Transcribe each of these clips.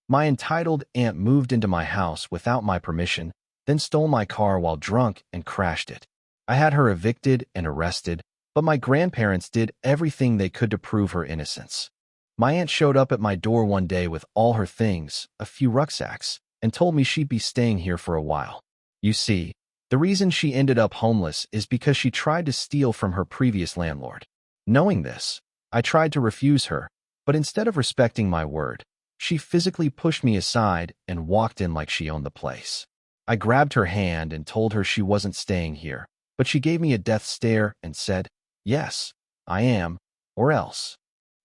My entitled aunt moved into my house without my permission, then stole my car while drunk and crashed it. I had her evicted and arrested, but my grandparents did everything they could to prove her innocence. My aunt showed up at my door one day with all her things, a few rucksacks, and told me she'd be staying here for a while. You see, the reason she ended up homeless is because she tried to steal from her previous landlord. Knowing this, I tried to refuse her, but instead of respecting my word, she physically pushed me aside and walked in like she owned the place. I grabbed her hand and told her she wasn't staying here, but she gave me a death stare and said, "Yes, I am, or else."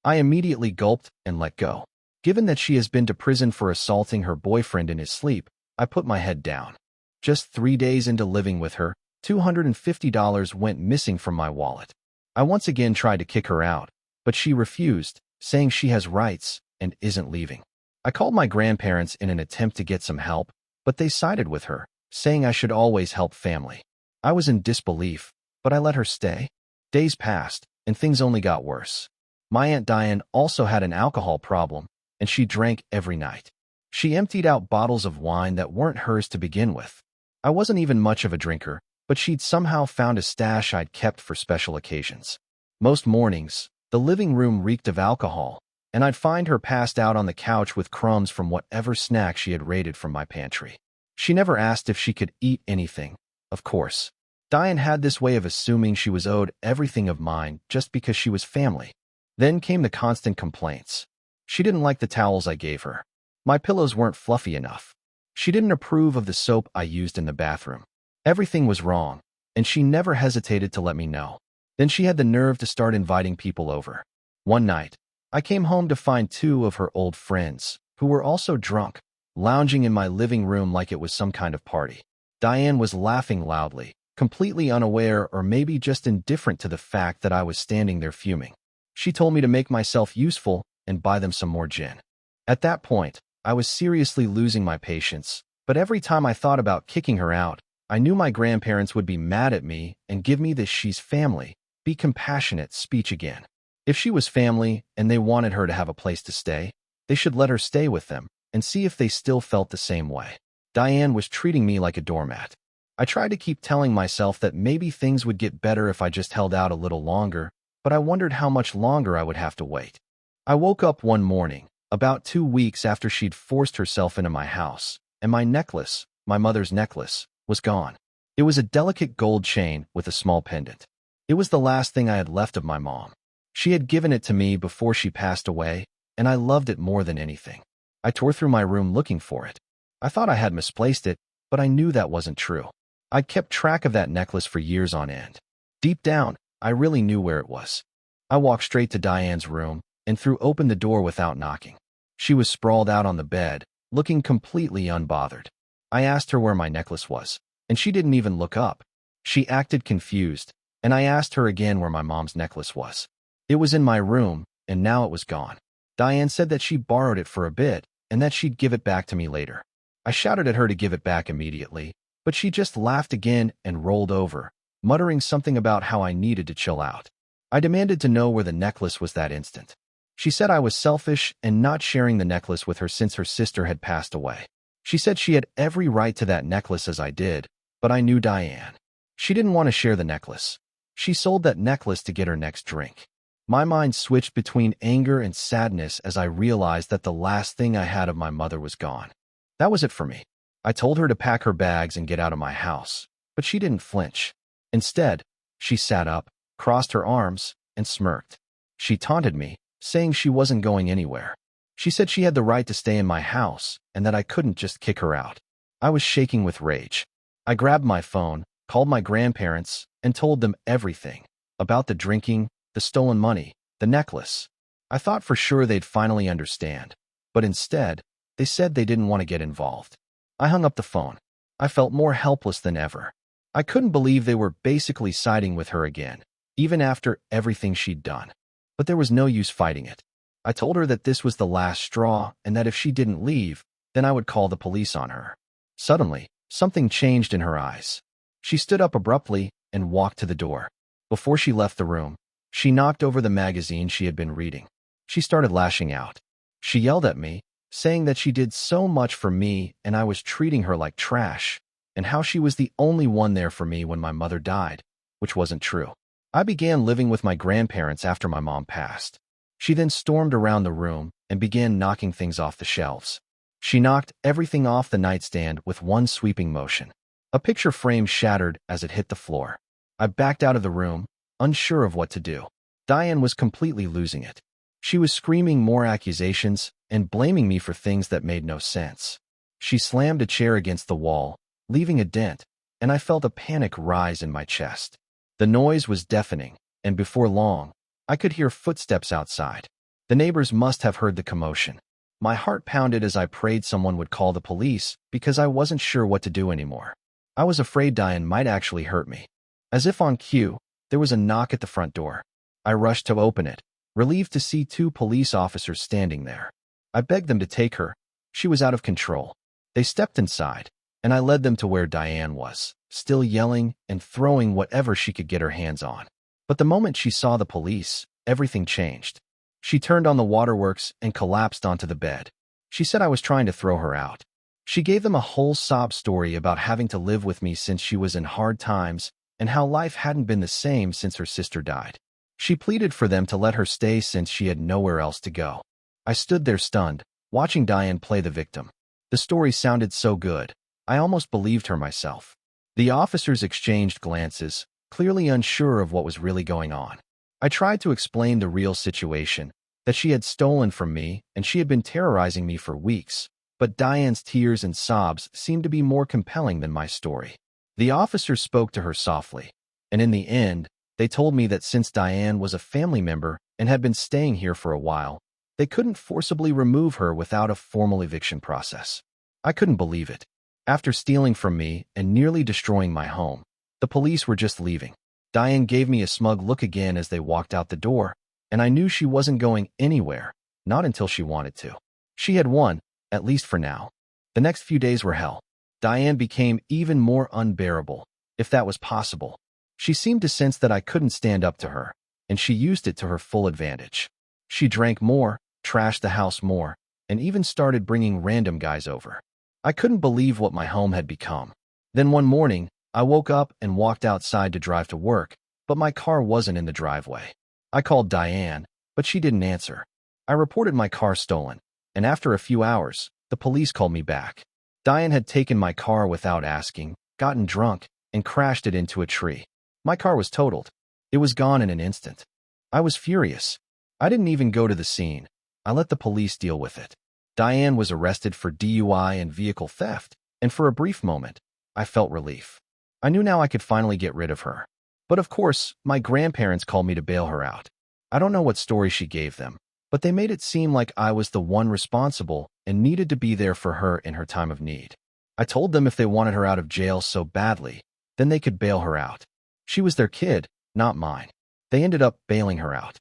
I immediately gulped and let go. Given that she has been to prison for assaulting her boyfriend in his sleep, I put my head down. Just 3 days into living with her, $250 went missing from my wallet. I once again tried to kick her out, but she refused, saying she has rights and isn't leaving. I called my grandparents in an attempt to get some help, but they sided with her, saying I should always help family. I was in disbelief, but I let her stay. Days passed, and things only got worse. My Aunt Diane also had an alcohol problem, and she drank every night. She emptied out bottles of wine that weren't hers to begin with. I wasn't even much of a drinker, but she'd somehow found a stash I'd kept for special occasions. Most mornings, the living room reeked of alcohol, and I'd find her passed out on the couch with crumbs from whatever snack she had raided from my pantry. She never asked if she could eat anything, of course. Diane had this way of assuming she was owed everything of mine just because she was family. Then came the constant complaints. She didn't like the towels I gave her. My pillows weren't fluffy enough. She didn't approve of the soap I used in the bathroom. Everything was wrong, and she never hesitated to let me know. Then she had the nerve to start inviting people over. One night, I came home to find 2 of her old friends, who were also drunk, lounging in my living room like it was some kind of party. Diane was laughing loudly, completely unaware or maybe just indifferent to the fact that I was standing there fuming. She told me to make myself useful and buy them some more gin. At that point, I was seriously losing my patience, but every time I thought about kicking her out, I knew my grandparents would be mad at me and give me this "she's family, be compassionate" speech again. If she was family and they wanted her to have a place to stay, they should let her stay with them and see if they still felt the same way. Diane was treating me like a doormat. I tried to keep telling myself that maybe things would get better if I just held out a little longer, but I wondered how much longer I would have to wait. I woke up one morning, about 2 weeks after she'd forced herself into my house, and my necklace, my mother's necklace, was gone. It was a delicate gold chain with a small pendant. It was the last thing I had left of my mom. She had given it to me before she passed away, and I loved it more than anything. I tore through my room looking for it. I thought I had misplaced it, but I knew that wasn't true. I'd kept track of that necklace for years on end. Deep down, I really knew where it was. I walked straight to Diane's room and threw open the door without knocking. She was sprawled out on the bed, looking completely unbothered. I asked her where my necklace was, and she didn't even look up. She acted confused, and I asked her again where my mom's necklace was. It was in my room, and now it was gone. Diane said that she borrowed it for a bit, and that she'd give it back to me later. I shouted at her to give it back immediately, but she just laughed again and rolled over, muttering something about how I needed to chill out. I demanded to know where the necklace was that instant. She said I was selfish and not sharing the necklace with her since her sister had passed away. She said she had every right to that necklace as I did, but I knew Diane. She didn't want to share the necklace. She sold that necklace to get her next drink. My mind switched between anger and sadness as I realized that the last thing I had of my mother was gone. That was it for me. I told her to pack her bags and get out of my house, but she didn't flinch. Instead, she sat up, crossed her arms, and smirked. She taunted me, saying she wasn't going anywhere. She said she had the right to stay in my house and that I couldn't just kick her out. I was shaking with rage. I grabbed my phone, called my grandparents, and told them everything about the drinking, the stolen money, the necklace. I thought for sure they'd finally understand, but instead, they said they didn't want to get involved. I hung up the phone. I felt more helpless than ever. I couldn't believe they were basically siding with her again, even after everything she'd done. But there was no use fighting it. I told her that this was the last straw and that if she didn't leave, then I would call the police on her. Suddenly, something changed in her eyes. She stood up abruptly and walked to the door. Before she left the room, she knocked over the magazine she had been reading. She started lashing out. She yelled at me, saying that she did so much for me and I was treating her like trash, and how she was the only one there for me when my mother died, which wasn't true. I began living with my grandparents after my mom passed. She then stormed around the room and began knocking things off the shelves. She knocked everything off the nightstand with one sweeping motion. A picture frame shattered as it hit the floor. I backed out of the room, unsure of what to do. Diane was completely losing it. She was screaming more accusations and blaming me for things that made no sense. She slammed a chair against the wall, leaving a dent, and I felt a panic rise in my chest. The noise was deafening, and before long, I could hear footsteps outside. The neighbors must have heard the commotion. My heart pounded as I prayed someone would call the police because I wasn't sure what to do anymore. I was afraid Diane might actually hurt me. As if on cue, there was a knock at the front door. I rushed to open it, relieved to see 2 police officers standing there. I begged them to take her. She was out of control. They stepped inside, and I led them to where Diane was, still yelling and throwing whatever she could get her hands on. But the moment she saw the police, everything changed. She turned on the waterworks and collapsed onto the bed. She said I was trying to throw her out. She gave them a whole sob story about having to live with me since she was in hard times and how life hadn't been the same since her sister died. She pleaded for them to let her stay since she had nowhere else to go. I stood there stunned, watching Diane play the victim. The story sounded so good, I almost believed her myself. The officers exchanged glances, clearly unsure of what was really going on. I tried to explain the real situation, that she had stolen from me and she had been terrorizing me for weeks, but Diane's tears and sobs seemed to be more compelling than my story. The officers spoke to her softly, and in the end, they told me that since Diane was a family member and had been staying here for a while, they couldn't forcibly remove her without a formal eviction process. I couldn't believe it. After stealing from me and nearly destroying my home, the police were just leaving. Diane gave me a smug look again as they walked out the door, and I knew she wasn't going anywhere, not until she wanted to. She had won, at least for now. The next few days were hell. Diane became even more unbearable, if that was possible. She seemed to sense that I couldn't stand up to her, and she used it to her full advantage. She drank more, trashed the house more, and even started bringing random guys over. I couldn't believe what my home had become. Then one morning, I woke up and walked outside to drive to work, but my car wasn't in the driveway. I called Diane, but she didn't answer. I reported my car stolen, and after a few hours, the police called me back. Diane had taken my car without asking, gotten drunk, and crashed it into a tree. My car was totaled. It was gone in an instant. I was furious. I didn't even go to the scene. I let the police deal with it. Diane was arrested for DUI and vehicle theft, and for a brief moment, I felt relief. I knew now I could finally get rid of her. But of course, my grandparents called me to bail her out. I don't know what story she gave them, but they made it seem like I was the one responsible and needed to be there for her in her time of need. I told them if they wanted her out of jail so badly, then they could bail her out. She was their kid, not mine. They ended up bailing her out.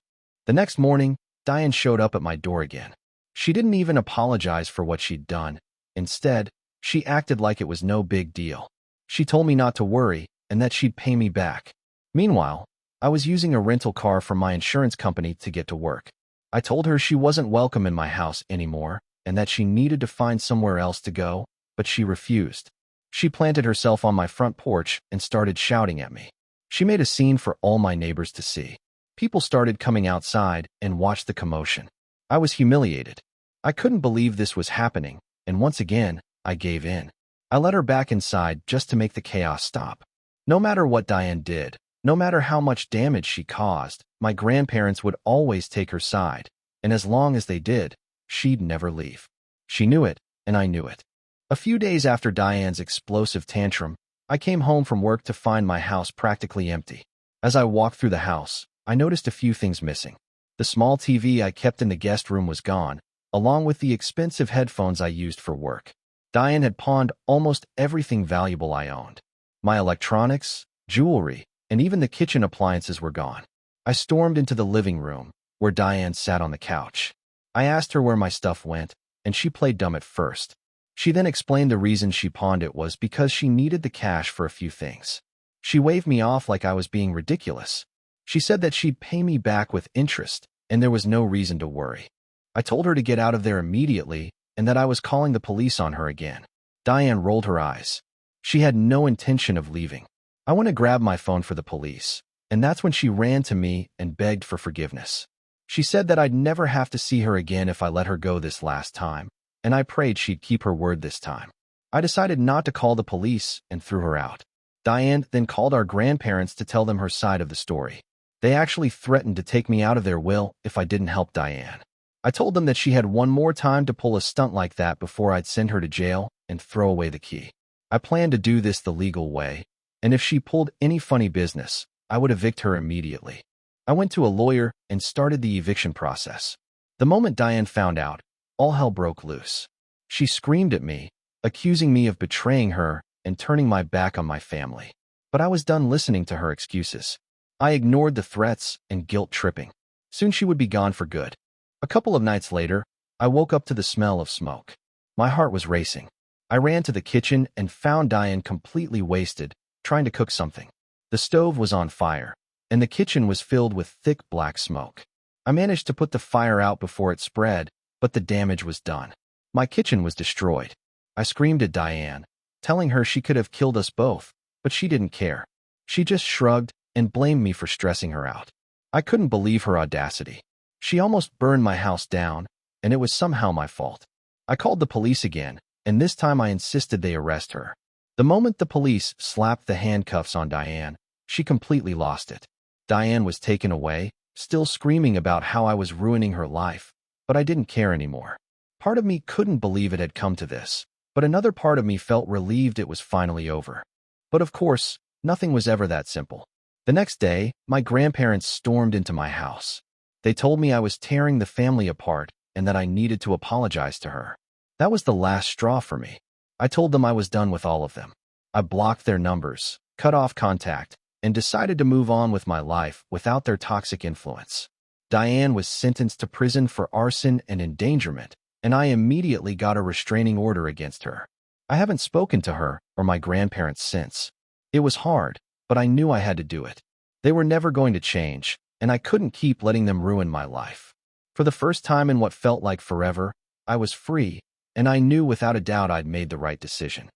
The next morning, Diane showed up at my door again. She didn't even apologize for what she'd done. Instead, she acted like it was no big deal. She told me not to worry and that she'd pay me back. Meanwhile, I was using a rental car from my insurance company to get to work. I told her she wasn't welcome in my house anymore and that she needed to find somewhere else to go, but she refused. She planted herself on my front porch and started shouting at me. She made a scene for all my neighbors to see. People started coming outside and watched the commotion. I was humiliated. I couldn't believe this was happening, and once again, I gave in. I let her back inside just to make the chaos stop. No matter what Diane did, no matter how much damage she caused, my grandparents would always take her side, and as long as they did, she'd never leave. She knew it, and I knew it. A few days after Diane's explosive tantrum, I came home from work to find my house practically empty. As I walked through the house, I noticed a few things missing. The small TV I kept in the guest room was gone, along with the expensive headphones I used for work. Diane had pawned almost everything valuable I owned. My electronics, jewelry, and even the kitchen appliances were gone. I stormed into the living room, where Diane sat on the couch. I asked her where my stuff went, and she played dumb at first. She then explained the reason she pawned it was because she needed the cash for a few things. She waved me off like I was being ridiculous. She said that she'd pay me back with interest, and there was no reason to worry. I told her to get out of there immediately and that I was calling the police on her again. Diane rolled her eyes. She had no intention of leaving. I went to grab my phone for the police, and that's when she ran to me and begged for forgiveness. She said that I'd never have to see her again if I let her go this last time, and I prayed she'd keep her word this time. I decided not to call the police and threw her out. Diane then called our grandparents to tell them her side of the story. They actually threatened to take me out of their will if I didn't help Diane. I told them that she had one more time to pull a stunt like that before I'd send her to jail and throw away the key. I planned to do this the legal way, and if she pulled any funny business, I would evict her immediately. I went to a lawyer and started the eviction process. The moment Diane found out, all hell broke loose. She screamed at me, accusing me of betraying her and turning my back on my family. But I was done listening to her excuses. I ignored the threats and guilt-tripping. Soon she would be gone for good. A couple of nights later, I woke up to the smell of smoke. My heart was racing. I ran to the kitchen and found Diane completely wasted, trying to cook something. The stove was on fire, and the kitchen was filled with thick black smoke. I managed to put the fire out before it spread, but the damage was done. My kitchen was destroyed. I screamed at Diane, telling her she could have killed us both, but she didn't care. She just shrugged and blamed me for stressing her out. I couldn't believe her audacity. She almost burned my house down, and it was somehow my fault. I called the police again, and this time I insisted they arrest her. The moment the police slapped the handcuffs on Diane, she completely lost it. Diane was taken away, still screaming about how I was ruining her life, but I didn't care anymore. Part of me couldn't believe it had come to this, but another part of me felt relieved it was finally over. But of course, nothing was ever that simple. The next day, my grandparents stormed into my house. They told me I was tearing the family apart and that I needed to apologize to her. That was the last straw for me. I told them I was done with all of them. I blocked their numbers, cut off contact, and decided to move on with my life without their toxic influence. Diane was sentenced to prison for arson and endangerment, and I immediately got a restraining order against her. I haven't spoken to her or my grandparents since. It was hard, but I knew I had to do it. They were never going to change, and I couldn't keep letting them ruin my life. For the first time in what felt like forever, I was free, and I knew without a doubt I'd made the right decision.